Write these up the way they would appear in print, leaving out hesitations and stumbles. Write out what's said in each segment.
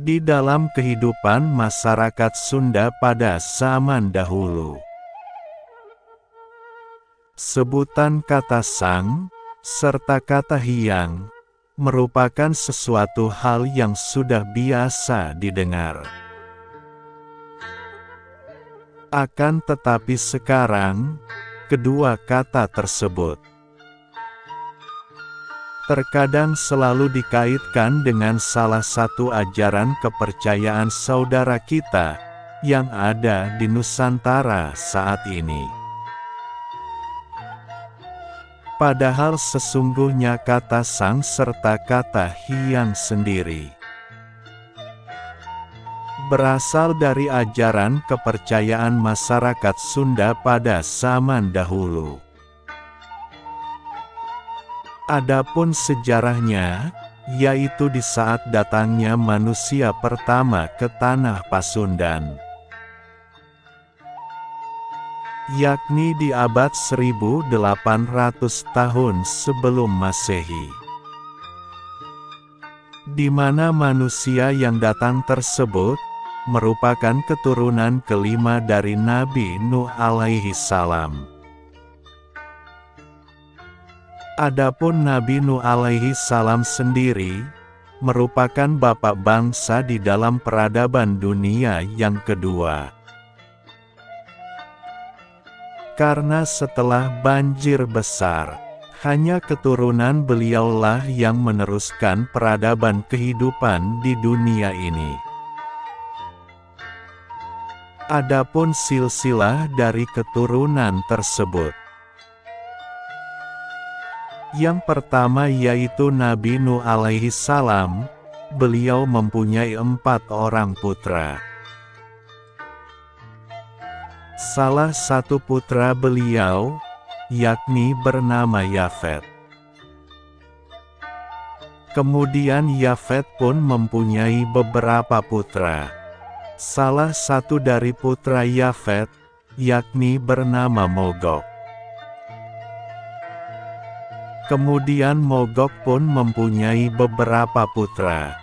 di dalam kehidupan masyarakat Sunda pada zaman dahulu. Sebutan kata sang, serta kata hyang, merupakan sesuatu hal yang sudah biasa didengar. Akan tetapi sekarang, kedua kata tersebut terkadang selalu dikaitkan dengan salah satu ajaran kepercayaan saudara kita yang ada di Nusantara saat ini. Padahal sesungguhnya kata sang serta kata hyang sendiri berasal dari ajaran kepercayaan masyarakat Sunda pada zaman dahulu. Adapun sejarahnya, yaitu di saat datangnya manusia pertama ke tanah Pasundan, yakni di abad 1800 tahun sebelum Masehi, di mana manusia yang datang tersebut merupakan keturunan kelima dari Nabi Nuh alaihi salam. Adapun Nabi Nuh alaihi salam sendiri merupakan bapak bangsa di dalam peradaban dunia yang kedua. Karena setelah banjir besar, hanya keturunan beliaulah yang meneruskan peradaban kehidupan di dunia ini. Adapun silsilah dari keturunan tersebut, yang pertama yaitu Nabi Nuh alaihi salam, beliau mempunyai 4 orang putra. Salah satu putra beliau, yakni bernama Yafet. Kemudian Yafet pun mempunyai beberapa putra. Salah satu dari putra Yafet, yakni bernama Mogok. Kemudian Mogok pun mempunyai beberapa putra.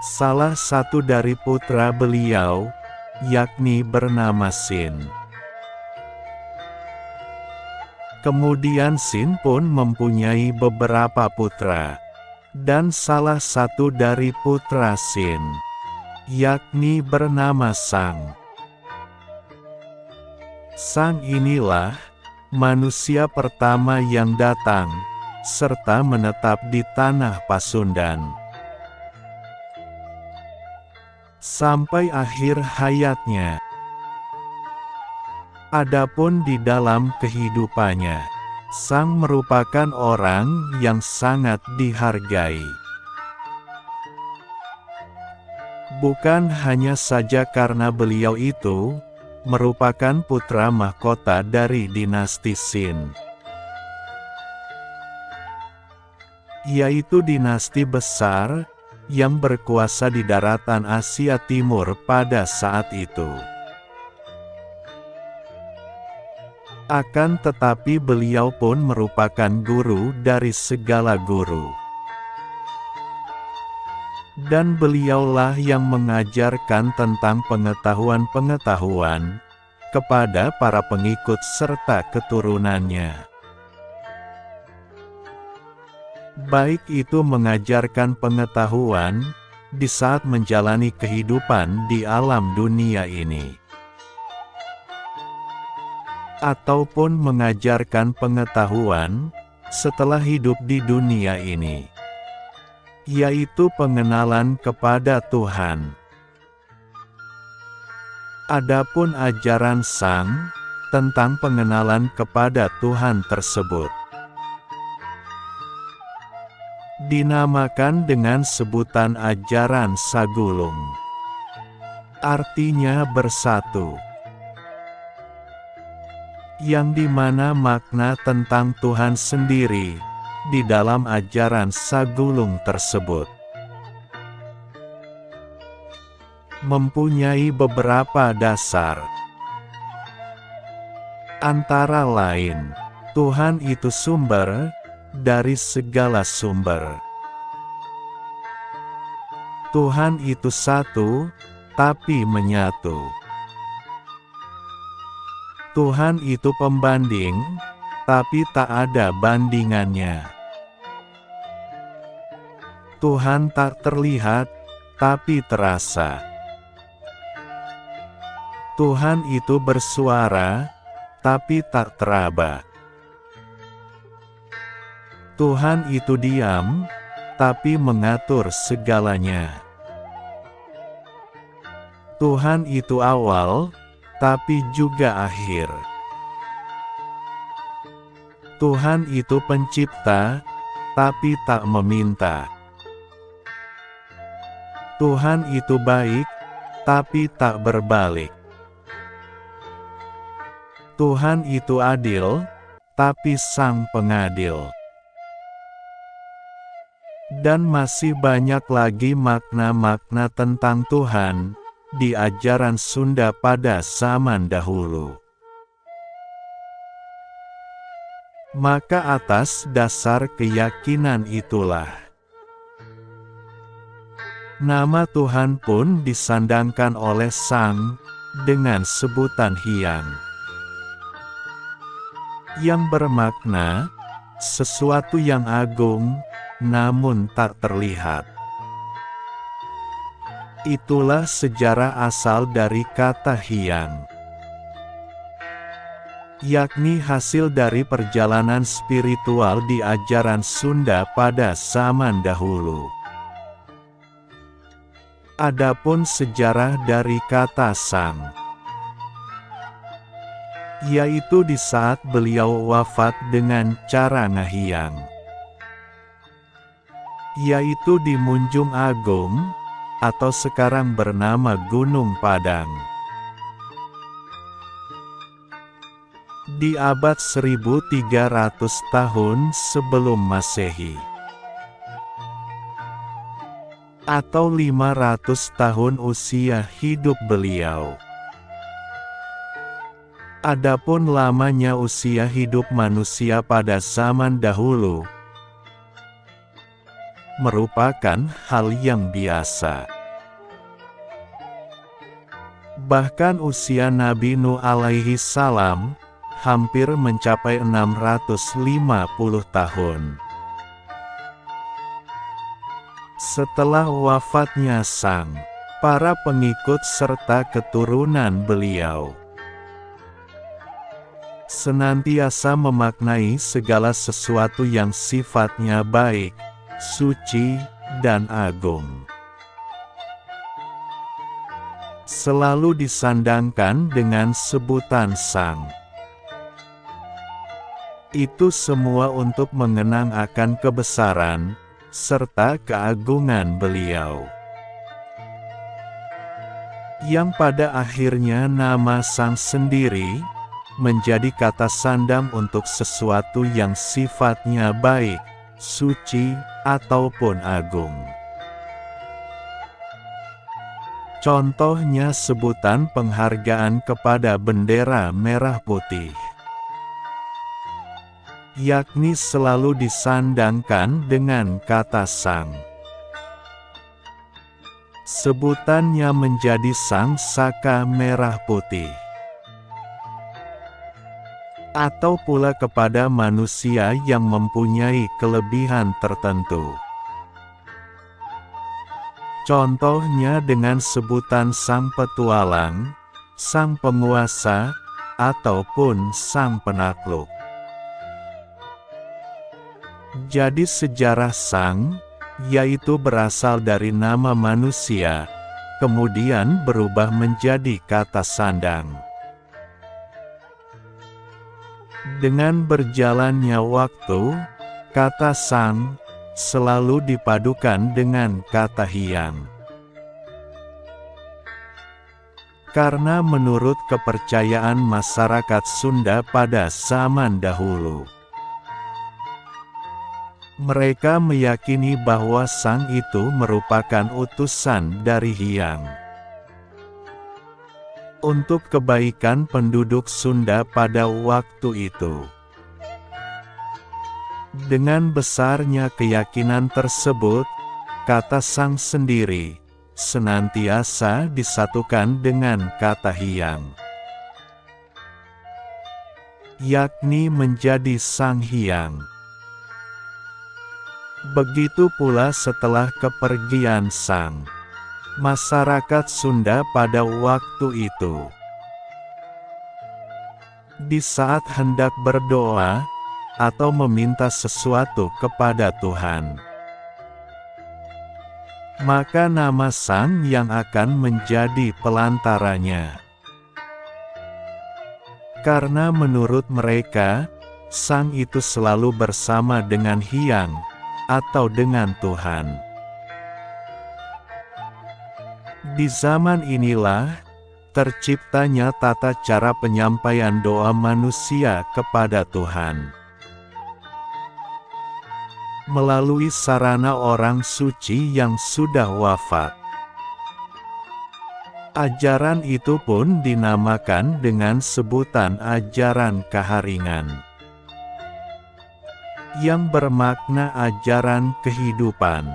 Salah satu dari putra beliau, yakni bernama Sin. Kemudian Sin pun mempunyai beberapa putra. Dan salah satu dari putra Sin, yakni bernama Sang. Sang inilah manusia pertama yang datang serta menetap di tanah Pasundan sampai akhir hayatnya. Adapun di dalam kehidupannya, Sang merupakan orang yang sangat dihargai. Bukan hanya saja karena beliau itu merupakan putra mahkota dari dinasti Sin, yaitu dinasti besar yang berkuasa di daratan Asia Timur pada saat itu. Akan tetapi beliau pun merupakan guru dari segala guru. Dan beliaulah yang mengajarkan tentang pengetahuan-pengetahuan kepada para pengikut serta keturunannya. Baik itu mengajarkan pengetahuan di saat menjalani kehidupan di alam dunia ini, ataupun mengajarkan pengetahuan setelah hidup di dunia ini, yaitu pengenalan kepada Tuhan. Adapun ajaran Sang tentang pengenalan kepada Tuhan tersebut dinamakan dengan sebutan ajaran Sagulung. Artinya bersatu, yang dimana makna tentang Tuhan sendiri di dalam ajaran Sagulung tersebut mempunyai beberapa dasar. Antara lain, Tuhan itu sumber dari segala sumber. Tuhan itu satu, tapi menyatu. Tuhan itu pembanding, tapi tak ada bandingannya. Tuhan tak terlihat, tapi terasa. Tuhan itu bersuara, tapi tak teraba. Tuhan itu diam, tapi mengatur segalanya. Tuhan itu awal, tapi juga akhir. Tuhan itu pencipta, tapi tak meminta. Tuhan itu baik, tapi tak berbalik. Tuhan itu adil, tapi Sang Pengadil. Dan masih banyak lagi makna-makna tentang Tuhan di ajaran Sunda pada zaman dahulu. Maka atas dasar keyakinan itulah, nama Tuhan pun disandangkan oleh Sang dengan sebutan Hyang, yang bermakna sesuatu yang agung namun tak terlihat. Itulah sejarah asal dari kata Hyang, yakni hasil dari perjalanan spiritual di ajaran Sunda pada zaman dahulu. Adapun sejarah dari kata Sang, yaitu di saat beliau wafat dengan cara ngahyang, yaitu di Munjung Agung, atau sekarang bernama Gunung Padang. Di abad 1300 tahun sebelum Masehi, atau 500 tahun usia hidup beliau. Adapun lamanya usia hidup manusia pada zaman dahulu merupakan hal yang biasa. Bahkan usia Nabi Nuh alaihi salam hampir mencapai 650 tahun. Setelah wafatnya Sang, para pengikut serta keturunan beliau senantiasa memaknai segala sesuatu yang sifatnya baik, suci, dan agung. Selalu disandangkan dengan sebutan Sang. Itu semua untuk mengenang akan kebesaran, serta keagungan beliau. Yang pada akhirnya nama Sang sendiri menjadi kata sandang untuk sesuatu yang sifatnya baik, suci, ataupun agung. Contohnya sebutan penghargaan kepada bendera merah putih, yakni selalu disandangkan dengan kata Sang. Sebutannya menjadi Sang Saka Merah Putih. Atau pula kepada manusia yang mempunyai kelebihan tertentu. Contohnya dengan sebutan Sang Petualang, Sang Penguasa, ataupun Sang Penakluk. Jadi sejarah Sang, yaitu berasal dari nama manusia, kemudian berubah menjadi kata sandang. Dengan berjalannya waktu, kata Sang selalu dipadukan dengan kata Hyang. Karena menurut kepercayaan masyarakat Sunda pada zaman dahulu, mereka meyakini bahwa Sang itu merupakan utusan dari Hyang untuk kebaikan penduduk Sunda pada waktu itu. Dengan besarnya keyakinan tersebut, kata Sang sendiri senantiasa disatukan dengan kata Hyang, yakni menjadi Sang Hyang. Begitu pula setelah kepergian Sang masyarakat Sunda pada waktu itu. Di saat hendak berdoa, atau meminta sesuatu kepada Tuhan, maka nama Sang yang akan menjadi pelantaranya. Karena menurut mereka, Sang itu selalu bersama dengan Hyang, atau dengan Tuhan. Di zaman inilah, terciptanya tata cara penyampaian doa manusia kepada Tuhan melalui sarana orang suci yang sudah wafat. Ajaran itu pun dinamakan dengan sebutan ajaran Kaharingan, yang bermakna ajaran kehidupan,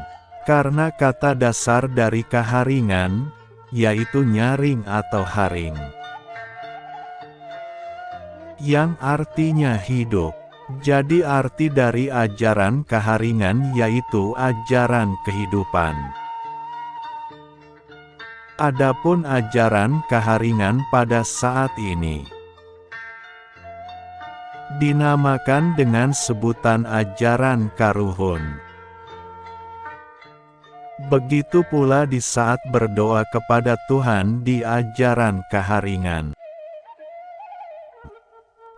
karena kata dasar dari Kaharingan, yaitu nyaring atau haring, yang artinya hidup. Jadi arti dari ajaran Kaharingan yaitu ajaran kehidupan. Adapun ajaran Kaharingan pada saat ini dinamakan dengan sebutan ajaran Karuhun. Begitu pula di saat berdoa kepada Tuhan di ajaran Kaharingan,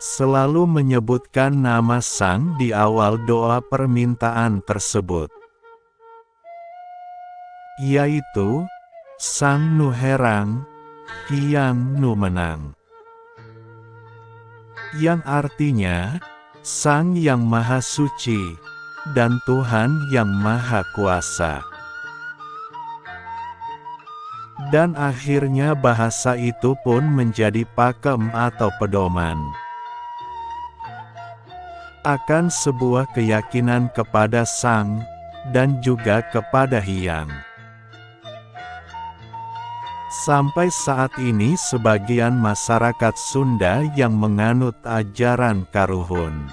selalu menyebutkan nama Sang di awal doa permintaan tersebut, yaitu Sang Nu Herang, Hyang Nu Menang, yang artinya Sang yang Maha Suci dan Tuhan yang Maha Kuasa. Dan akhirnya bahasa itu pun menjadi pakem atau pedoman akan sebuah keyakinan kepada Sang, dan juga kepada Hyang. Sampai saat ini sebagian masyarakat Sunda yang menganut ajaran Karuhun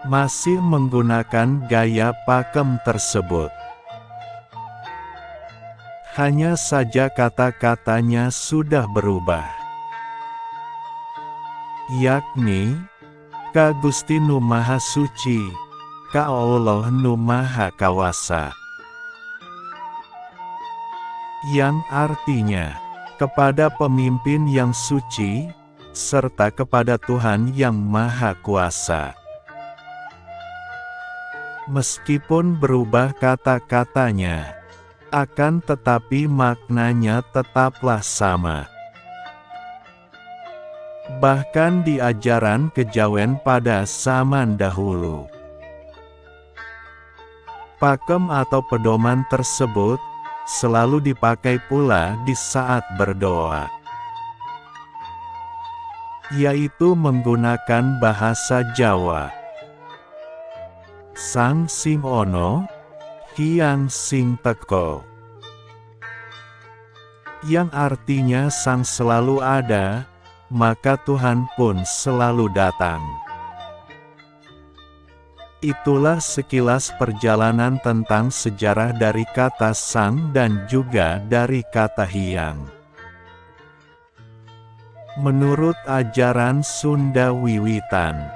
masih menggunakan gaya pakem tersebut. Hanya saja kata-katanya sudah berubah, yakni Ka Gusti Nu Maha Suci, Ka Allah Nu Maha Kawasa, yang artinya kepada pemimpin yang suci, serta kepada Tuhan yang Maha Kuasa. Meskipun berubah kata-katanya, akan tetapi maknanya tetaplah sama. Bahkan di ajaran kejawen pada zaman dahulu, pakem atau pedoman tersebut selalu dipakai pula di saat berdoa, yaitu menggunakan bahasa Jawa. Sang sing ono, Hyang sing teko, yang artinya Sang selalu ada, maka Tuhan pun selalu datang. Itulah sekilas perjalanan tentang sejarah dari kata Sang dan juga dari kata Hyang. Menurut ajaran Sunda wiwitan,